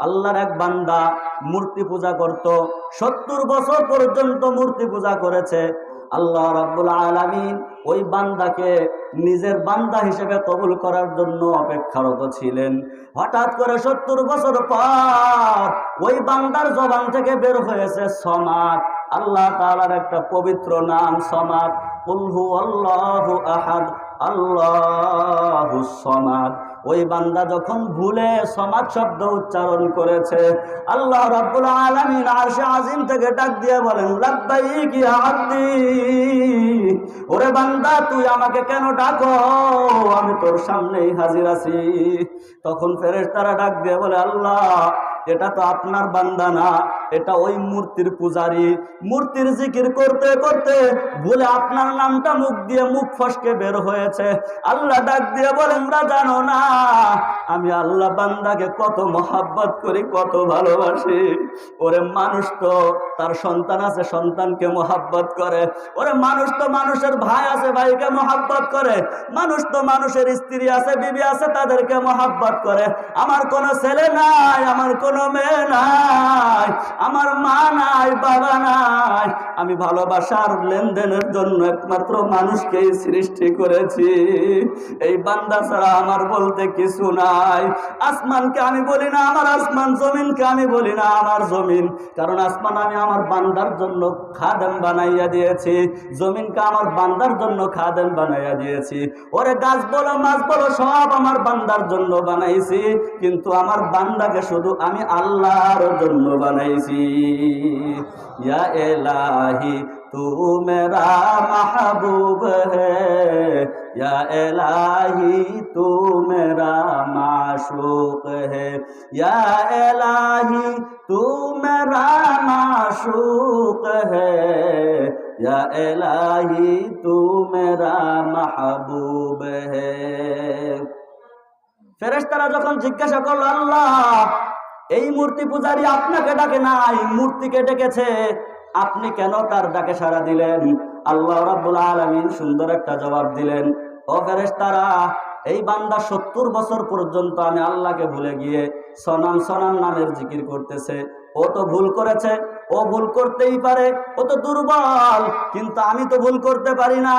আল্লাহর এক বান্দা মূর্তি পূজা করত, 70 বছর পর্যন্ত মূর্তি পূজা করেছে। আল্লাহ রাব্বুল আলামিন ওই বান্দাকে নিজের বান্দা হিসেবে কবুল করার জন্য অপেক্ষারত ছিলেন। হঠাৎ করে 70 বছর পর ওই বান্দার জবান থেকে বের হয়েছে সমাদ, আল্লাহ তাআলার একটা পবিত্র নাম সমাদ। কুল হুয়াল্লাহু আহাদ আল্লাহুস সামাদ। ওই বান্দা যখন ভুলে সমাদ শব্দ উচ্চারণ করেছে, আল্লাহ রাব্বুল আলামিন আরশে আজিম থেকে ডাক দিয়ে বলেন, লাব্বাইক ইয়া আব্দি, ওরে বান্দা তুই আমাকে কেন ডাকো, আমি তোর সামনেই হাজির আছি। তখন ফেরেশতারা ডাক দিয়ে বলে, আল্লাহ এটা তো আপনার বান্দা না, এটা ওই মূর্তির পূজারী। মূর্তির জিকির করতে করতে ভুলে আপনার নামটা মুখ দিয়ে মুখ ফসকে বের হয়েছে। আল্লাহ ডাক দিয়ে বলেন, তোমরা জানো না আমি আল্লাহ বান্দাকে কত মহাব্বত করি, কত ভালোবাসি। ওরে মানুষ তো তার সন্তান আছে, সন্তানকে মহাব্বত করে। ওরে মানুষ তো মানুষের ভাই আছে, ভাইকে মহাব্বত করে। মানুষ তো মানুষের স্ত্রী আছে, বিবি আছে, তাদেরকে মহাব্বত করে। আমার কোনো ছেলে নাই, আমার কোনো মেয়ে নাই, আমার মা নাই, বাবা নাই। আমি ভালোবাসার লেনদেনের জন্য একমাত্র মানুষকেই সৃষ্টি করেছি। এই বান্দা ছাড়া আমার বলতে কিছু নাই। আসমানকে আমি বলি না আমার আসমান, জমিনকে আমি বলি না আমার জমিন, কারণ আসমান আমি আমার বান্দার জন্য খাদেম বানাইয়া দিয়েছি, জমিনকে আমার বান্দার জন্য খাদেম বানাইয়া দিয়েছি। ওরে গাছ বলো মাছ বলো সব আমার বান্দার জন্য বানাইছি, কিন্তু আমার বান্দাকে শুধু আমি আল্লাহর জন্য বানাইছি। ইয়া ইলাহি তু মেরা মাহবুব হ্যায়, ইয়া ইলাহি তু মেরা মাশুক হ্যায়, ইয়া ইলাহি তু মেরা মাশুক হ্যায়, ইয়া ইলাহি তু মেরা মাহবুব হ্যায়। ফেরেশতারা যখন জিজ্ঞাসা করলো, আল্লাহ এই মূর্তি পূজারী আপনাকে ডাকে নাই, মূর্তিকে ডেকেছে, আপনি কেন তার ডাকে সাড়া দিলেন? আল্লাহ রাব্বুল আলামিন সুন্দর একটা জবাব দিলেন, ও ফেরেশতারা, এই বান্দা 70 বছর পর্যন্ত আমি আল্লাহকে ভুলে গিয়ে সনাম সনাম নামের জিকির করতেছে। ও তো ভুল করেছে, ও ভুল করতেই পারে, ও তো দুর্বল, কিন্তু আমি তো ভুল করতে পারি না।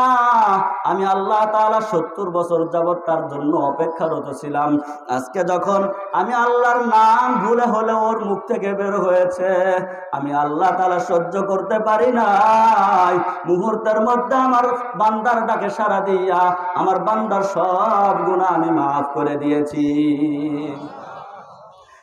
আমি আল্লাহ তাআলা 70 বছর যাবৎ তার জন্য অপেক্ষারত ছিলাম। আজকে যখন আমি আল্লাহর নাম ভুলে হলে ওর মুখ থেকে বের হয়েছে, আমি আল্লাহ তাআলা সহ্য করতে পারি নাই। মুহূর্তের মধ্যে আমার বান্দার ডাকে সাড়া দিয়া আমার বান্দার সব গুনাহ আমি মাফ করে দিয়েছি।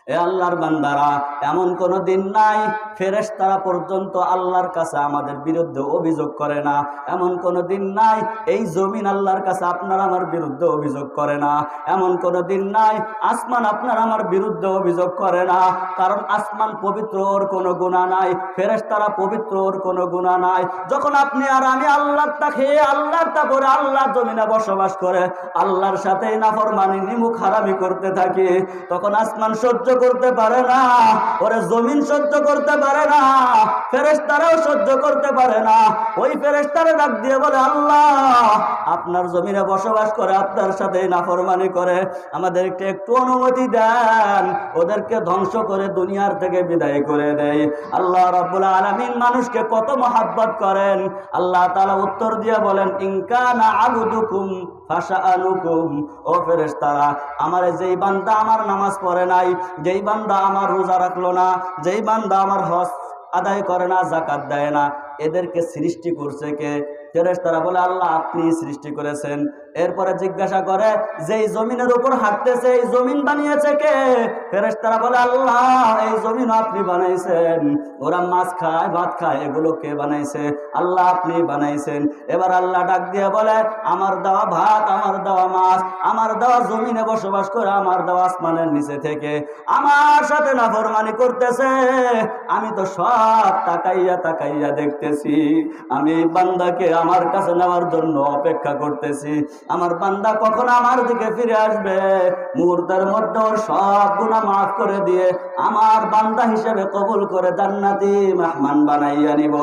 এ আল্লাহর বান্দারা, এমন কোনো দিন নাই ফেরেশতারা পর্যন্ত আল্লাহর কাছে আমাদের বিরুদ্ধে অভিযোগ করে না। এমন কোনো দিন নাই এই জমিন আল্লাহর কাছে আপনার আমার বিরুদ্ধে অভিযোগ করে না। এমন কোনো দিন নাই আসমান আপনার আমার বিরুদ্ধে অভিযোগ করে না, কারণ আসমান পবিত্র, ওর কোনো গুনাহ নাই। ফেরেশতারা পবিত্র, ওর কোনো গুনাহ নাই। যখন আপনি আর আমি আল্লাহরটা খেয়ে আল্লাহরটা পরে আল্লাহর জমিনে বসবাস করে আল্লাহর সাথে নাফরমানি নিমুখ হারামি করতে থাকি, তখন আসমান সহ্য করতে পারে না, ওরে জমিন সহ্য করতে পারে না, ফেরেশতারাও সহ্য করতে পারে না। ওই ফেরেশতারা ডাক দিয়ে বলে, আল্লাহ আপনার জমিনে বসবাস করে আপনার সাথে নাফরমানি করে, আমাদেরকে একটু অনুমতি দেন, ওদেরকে ধ্বংস করে দুনিয়ার থেকে বিদায় করে দেয়। আল্লাহ রাব্বুল আলামিন মানুষকে কত মহাব্বত করেন। আল্লাহ তাআলা উত্তর দিয়ে বলেন, ইনকানা আবুদুকুম ফাশাআনুকুম, ও ফেরেশতারা, আমার যেই বান্দা আমার নামাজ পড়ে নাই, যেই বান্দা আমার রোজা রাখলো না, যেই বান্দা আমার হজ আদায় করে না, যাকাত দেয় না, এদেরকে সৃষ্টি করছে কে? ফেরেশতারা বলে, আল্লাহ আপনি সৃষ্টি করেছেন। এরপরে জিজ্ঞাসা করে, যেই জমিনের উপর হাঁটতেছে এই জমিন বানিয়েছে কে? ফেরেশতারা বলে, আল্লাহ এই জমিন আপনি বানাইছেন। ওরা মাছ খায়, ভাত খায়, এগুলো কে বানাইছে? আল্লাহ আপনি বানাইছেন। এবার আল্লাহ ডাক দিয়ে বলে, আমার দেওয়া ভাত, আমার দেওয়া মাছ, আমার দেওয়া জমিনে বসবাস করে, আমার দেওয়া আসমানের নিচে থেকে আমার সাথে নাফরমানি করতেছে, আমি তো সব তাকাইয়া তাকাইয়া দেখতেছি। আমি এই বান্দাকে আমার কাছে নেওয়ার জন্য অপেক্ষা করতেছি। আমার বান্দা কখন আমার দিকে ফিরে আসবে, মুহূর্তের মধ্যে ওর সব গুনাহ মাফ করে দিয়ে আমার বান্দা হিসেবে কবুল করে জান্নাতি মেহমান বানাইয়া নিব।